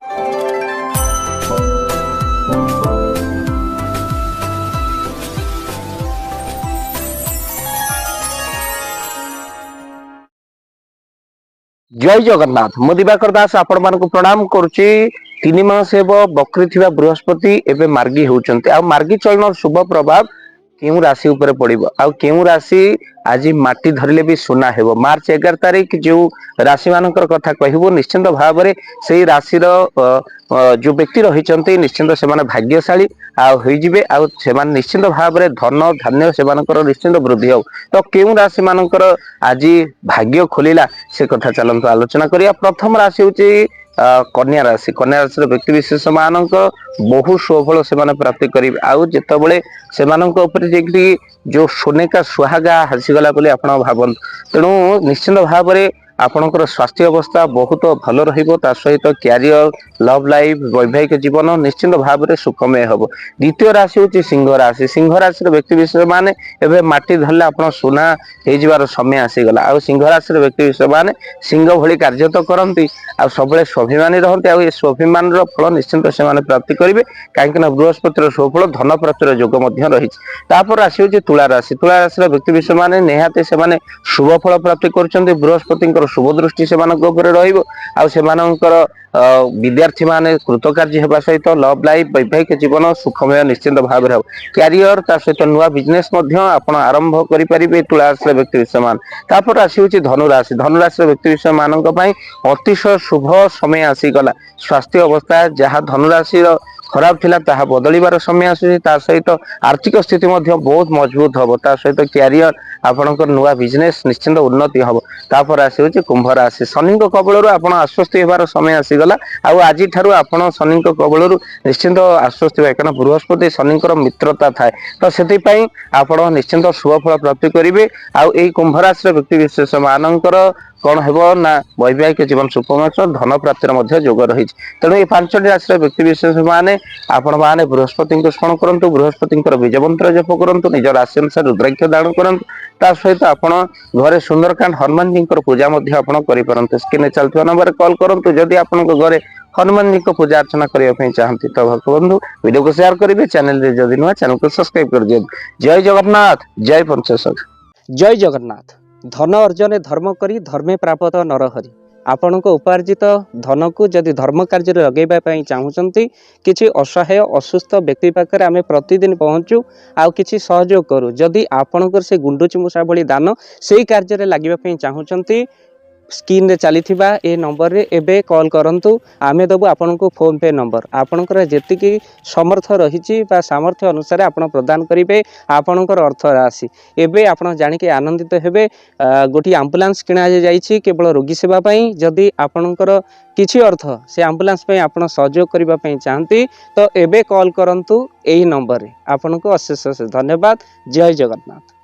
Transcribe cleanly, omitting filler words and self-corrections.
जय जगन्नाथ मु दिवाकर दास आपण मानक प्रणाम करुच्ची 3 मास हेब बकरी थिबा बृहस्पति एबे मार्गी होउचंती आ मार्गी चलन शुभ प्रभाव केउ राशि ऊपर पड़िबो आ केउ राशि आज माटी धरले भी सुना हेबो मार्च 11 तारिख जो राशि मानकर कथा कहबो निश्चिंत भाव में से राशि जो व्यक्ति रही निश्चिंत से भाग्यशाली आईजिबे निश्चिंत भाव में धन धान्य से निश्चिंत वृद्धि हो तो केउ राशि मानकर आज भाग्य खोलिला से कथा चलतु आलोचना करिया। प्रथम राशि हूँ कन्या राशि व्यक्ति विशेष मानक बहु शुभफल से प्राप्ति करेंगे आउ जितेबले से जो सोने का सुहागा हासिगला बोली आप भावत तेणु निश्चिंत भाव में आपणकर स्वास्थ्य अवस्था बहुत भल रहित क्यारियर लव लाइफ वैवाहिक जीवन निश्चिंत भाव में सुखमय हम। द्वितीय राशि हूँ सिंह राशि व्यक्ति विशेष माने एवं माटी धरले आप सुना हो समय आसीगला आ सिंह राशि व्यक्ति विशेष माने सिंह भली कार्य तो करती आ सब स्वाभिमानी रहते आ स्वाभिमान फल निश्चिंत से प्राप्ति करेंगे कहीं बृहस्पति सुफल धन प्राप्तिर जोग रही। राशि हूँ तुला राशि व्यक्ति विशेष माने निहाती से शुभ फल प्राप्ति कर बृहस्पति शुभ दृष्टि से विद्यार्थी माने कृतकार्य होगा सहित लव लाइफ वैवाहिक जीवन सुखमय निश्चिंत भाव में क्यारियर सहित नुआ बिजनेस आप आरंभ करेंगे तुला राशि व्यक्ति विशेष मान। राशि हूँ धनुराशि व्यक्ति विशेष मान अतिशय शुभ समय आसीगला स्वास्थ्य अवस्था जहाँ धनुराशि खराब थिला ताहा बदलिबार समय आसी सहित आर्थिक स्थिति बहुत मजबूत हम सहित क्यारियर आपणकर नुआ बिजनेस निश्चिंत उन्नति हम। राशि हूँ कुंभ राशि शनि कबल आप आश्वस्ति होबार समय आसीगला आज आपण शनि कबल निश्चिंत आश्वस्ति कारण बृहस्पति शनि मित्रता थाए तो से आप निश्चिंत शुभ फल प्राप्ति करेंगे आई कुंभ राशि व्यक्ति विशेष मानकर कौन हो ना वैवाहिक जीवन सुखमय धन प्राप्तिर जोग रही। तेणु ये 5टी राशि व्यक्ति विशेष माने आपण माने बृहस्पति को स्मरण करूँ बृहस्पति विजय मंत्र जप करूँ निज राशि अनुसार रुद्राक्ष दान करूँ सहित आप घरे सुंदरकांड हनुमान जी पूजा करें स्क्रीन चलता नंबर कॉल करूँ जदि आप घरे हनुमान जी को पूजा अर्चना करने चाहती तो भक्त बंधु वीडियो को शेयर करेंगे चैनल जदि नुआ चैनल को सब्सक्राइब कर दिए। जय जगन्नाथ जय पंचशख जय जगन्नाथ। धन अर्जन धर्म करी धर्मे प्राप्त नरहरि आपण उपार्जित धन को जदि धर्म कार्य लगेगा चाहूँगी किसी असहाय असुस्थ व्यक्ति पाखे आम प्रतिदिन पहुँचू आउ किसी सहयोग करूँ जदि आपणकर से गुंडुची मूषा भली दान से कार्य लगे चाहूँगी स्क्रीन रे चली ए नंबर रे एबे कॉल करंतु आमे दबु आपन को फोन पे नंबर आपनकर जेतिकी समर्थ रही सामर्थ्य अनुसार आपण प्रदान करेंगे आपणकर अर्थ राशि एबे आपण जानिक आनंदित हेबे। गोटी एम्बुलेंस किणा जाइछि केवल रोगी सेवा पई जदि आपणकर किछि अर्थ से एम्बुलेंस पई आपण सहयोग करिबा पई चाहंती तो एबे कॉल करंतु एही नंबर रे आपन को अशेष धन्यवाद। जय जगन्नाथ।